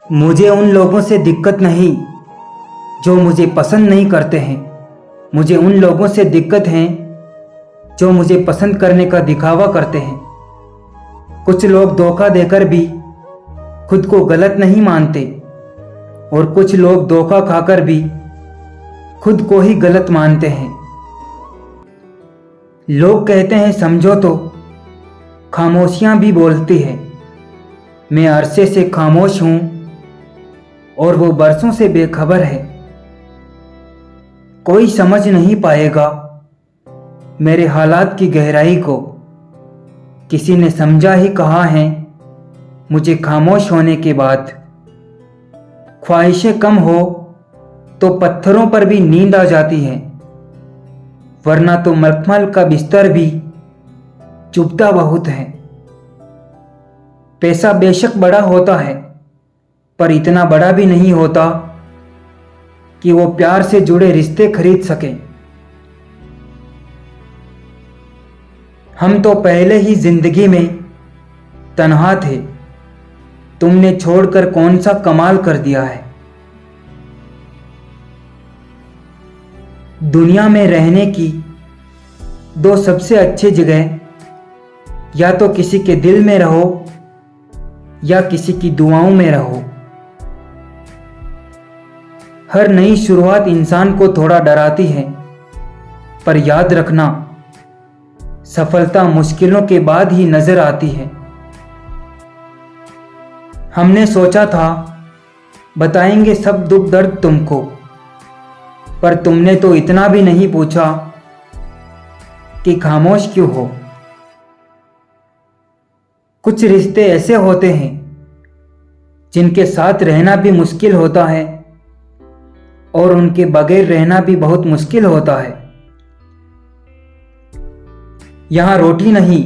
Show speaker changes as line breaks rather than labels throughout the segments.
मुझे उन लोगों से दिक्कत नहीं जो मुझे पसंद नहीं करते हैं। मुझे उन लोगों से दिक्कत है जो मुझे पसंद करने का दिखावा करते हैं। कुछ लोग धोखा देकर भी खुद को गलत नहीं मानते और कुछ लोग धोखा खाकर भी खुद को ही गलत मानते हैं। लोग कहते हैं समझो तो खामोशियां भी बोलती है। मैं अरसे से खामोश हूं और वो बरसों से बेखबर है। कोई समझ नहीं पाएगा मेरे हालात की गहराई को। किसी ने समझा ही कहा है मुझे खामोश होने के बाद। ख्वाहिशें कम हो तो पत्थरों पर भी नींद आ जाती है, वरना तो मखमल का बिस्तर भी चुभता बहुत है। पैसा बेशक बड़ा होता है पर इतना बड़ा भी नहीं होता कि वो प्यार से जुड़े रिश्ते खरीद सके। हम तो पहले ही जिंदगी में तन्हा थे, तुमने छोड़कर कौन सा कमाल कर दिया है। दुनिया में रहने की दो सबसे अच्छी जगह, या तो किसी के दिल में रहो या किसी की दुआओं में रहो। हर नई शुरुआत इंसान को थोड़ा डराती है, पर याद रखना सफलता मुश्किलों के बाद ही नजर आती है। हमने सोचा था बताएंगे सब दुख दर्द तुमको, पर तुमने तो इतना भी नहीं पूछा कि खामोश क्यों हो। कुछ रिश्ते ऐसे होते हैं जिनके साथ रहना भी मुश्किल होता है और उनके बगैर रहना भी बहुत मुश्किल होता है। यहां रोटी नहीं,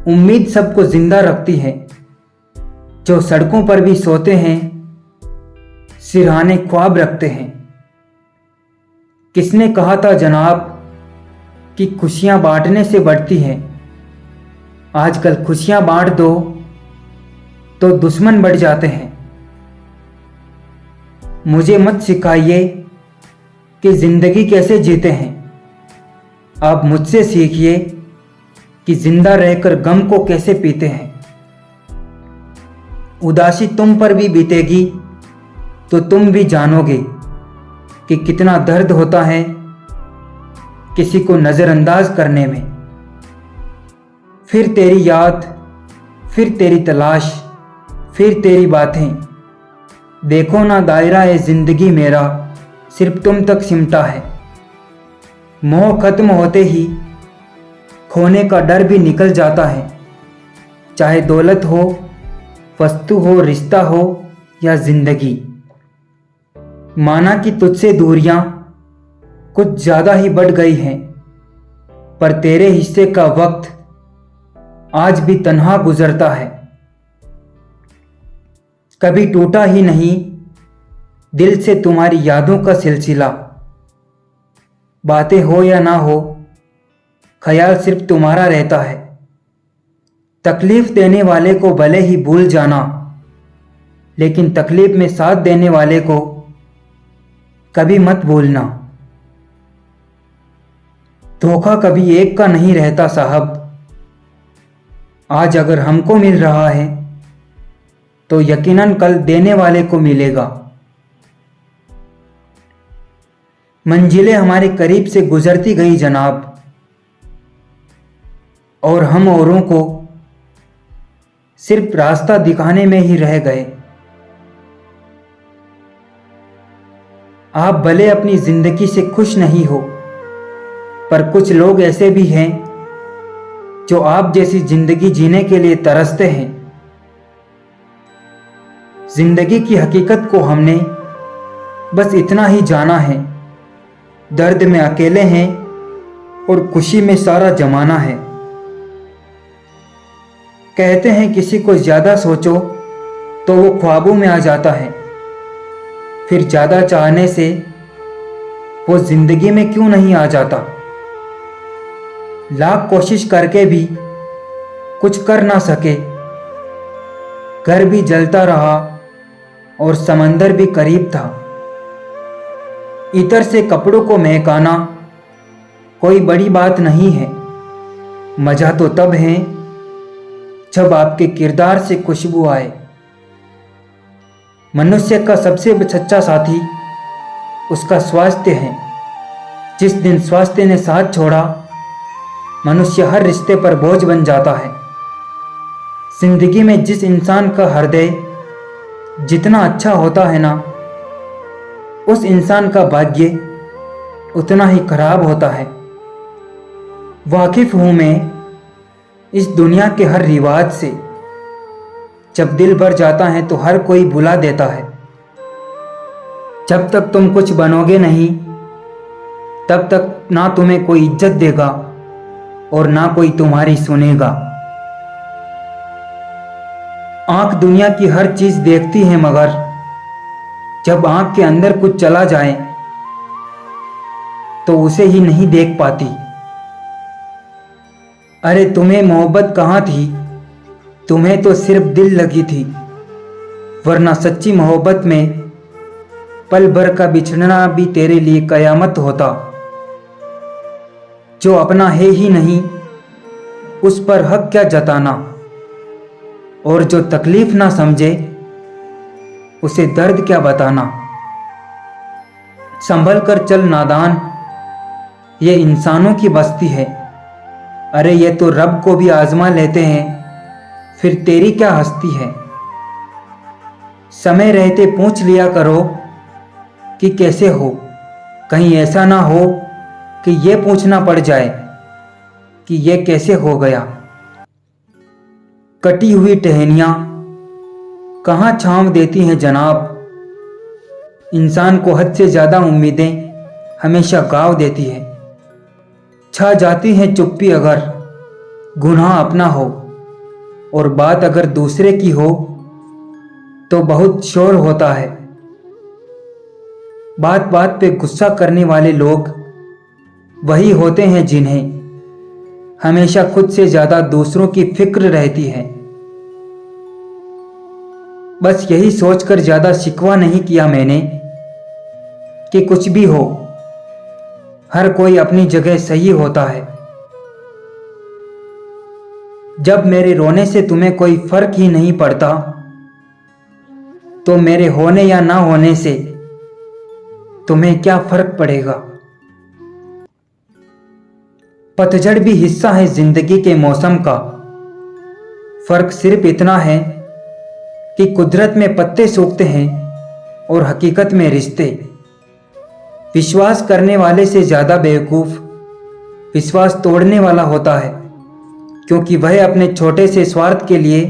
उम्मीद सबको जिंदा रखती है। जो सड़कों पर भी सोते हैं, सिरहाने ख्वाब रखते हैं। किसने कहा था जनाब कि खुशियां बांटने से बढ़ती हैं। आजकल खुशियां बांट दो तो दुश्मन बढ़ जाते हैं। मुझे मत सिखाइए कि जिंदगी कैसे जीते हैं। आप मुझसे सीखिए कि जिंदा रहकर गम को कैसे पीते हैं। उदासी तुम पर भी बीतेगी तो तुम भी जानोगे कि कितना दर्द होता है किसी को नजरअंदाज करने में। फिर तेरी याद, फिर तेरी तलाश, फिर तेरी बातें। देखो ना दायरा है जिंदगी मेरा सिर्फ तुम तक सिमटा है। मोह खत्म होते ही खोने का डर भी निकल जाता है। चाहे दौलत हो, वस्तु हो, रिश्ता हो या जिंदगी। माना कि तुझसे दूरियां कुछ ज्यादा ही बढ़ गई हैं, पर तेरे हिस्से का वक्त आज भी तन्हा गुजरता है। कभी टूटा ही नहीं दिल से तुम्हारी यादों का सिलसिला। बातें हो या ना हो, ख्याल सिर्फ तुम्हारा रहता है। तकलीफ देने वाले को भले ही भूल जाना, लेकिन तकलीफ में साथ देने वाले को कभी मत भूलना। धोखा कभी एक का नहीं रहता साहब। आज अगर हमको मिल रहा है तो यकीनन कल देने वाले को मिलेगा। मंजिलें हमारे करीब से गुजरती गई जनाब, और हम औरों को सिर्फ रास्ता दिखाने में ही रह गए। आप भले अपनी जिंदगी से खुश नहीं हो, पर कुछ लोग ऐसे भी हैं जो आप जैसी जिंदगी जीने के लिए तरसते हैं। जिंदगी की हकीकत को हमने बस इतना ही जाना है। दर्द में अकेले हैं और खुशी में सारा जमाना है। कहते हैं किसी को ज्यादा सोचो तो वो ख्वाबों में आ जाता है। फिर ज्यादा चाहने से वो जिंदगी में क्यों नहीं आ जाता। लाख कोशिश करके भी कुछ कर ना सके, घर भी जलता रहा और समंदर भी करीब था। इतर से कपड़ों को महकाना कोई बड़ी बात नहीं है, मजा तो तब है जब आपके किरदार से खुशबू आए। मनुष्य का सबसे सच्चा साथी उसका स्वास्थ्य है। जिस दिन स्वास्थ्य ने साथ छोड़ा, मनुष्य हर रिश्ते पर बोझ बन जाता है। जिंदगी में जिस इंसान का हृदय जितना अच्छा होता है ना, उस इंसान का भाग्य उतना ही खराब होता है। वाकिफ हूं मैं इस दुनिया के हर रिवाज से। जब दिल भर जाता है तो हर कोई बुला देता है। जब तक तुम कुछ बनोगे नहीं, तब तक ना तुम्हें कोई इज्जत देगा और ना कोई तुम्हारी सुनेगा। आंख दुनिया की हर चीज देखती है, मगर जब आंख के अंदर कुछ चला जाए तो उसे ही नहीं देख पाती। अरे तुम्हें मोहब्बत कहाँ थी, तुम्हें तो सिर्फ दिल लगी थी, वरना सच्ची मोहब्बत में पल भर का बिछड़ना भी तेरे लिए कयामत होता। जो अपना है ही नहीं, उस पर हक क्या जताना, और जो तकलीफ ना समझे उसे दर्द क्या बताना। संभल कर चल नादान, ये इंसानों की बस्ती है। अरे ये तो रब को भी आजमा लेते हैं, फिर तेरी क्या हस्ती है। समय रहते पूछ लिया करो कि कैसे हो, कहीं ऐसा ना हो कि ये पूछना पड़ जाए कि ये कैसे हो गया। कटी हुई टहनियां कहाँ छांव देती हैं जनाब। इंसान को हद से ज्यादा उम्मीदें हमेशा गाँव देती है। छा जाती है चुप्पी अगर गुनाह अपना हो, और बात अगर दूसरे की हो तो बहुत शोर होता है। बात बात पे गुस्सा करने वाले लोग वही होते हैं जिन्हें हमेशा खुद से ज्यादा दूसरों की फिक्र रहती है। बस यही सोचकर ज्यादा शिकवा नहीं किया मैंने कि कुछ भी हो, हर कोई अपनी जगह सही होता है। जब मेरे रोने से तुम्हें कोई फर्क ही नहीं पड़ता, तो मेरे होने या ना होने से तुम्हें क्या फर्क पड़ेगा। पतझड़ भी हिस्सा है जिंदगी के मौसम का। फर्क सिर्फ इतना है कि कुदरत में पत्ते सूखते हैं और हकीकत में रिश्ते। विश्वास करने वाले से ज्यादा बेवकूफ विश्वास तोड़ने वाला होता है, क्योंकि वह अपने छोटे से स्वार्थ के लिए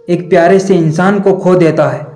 एक प्यारे से इंसान को खो देता है।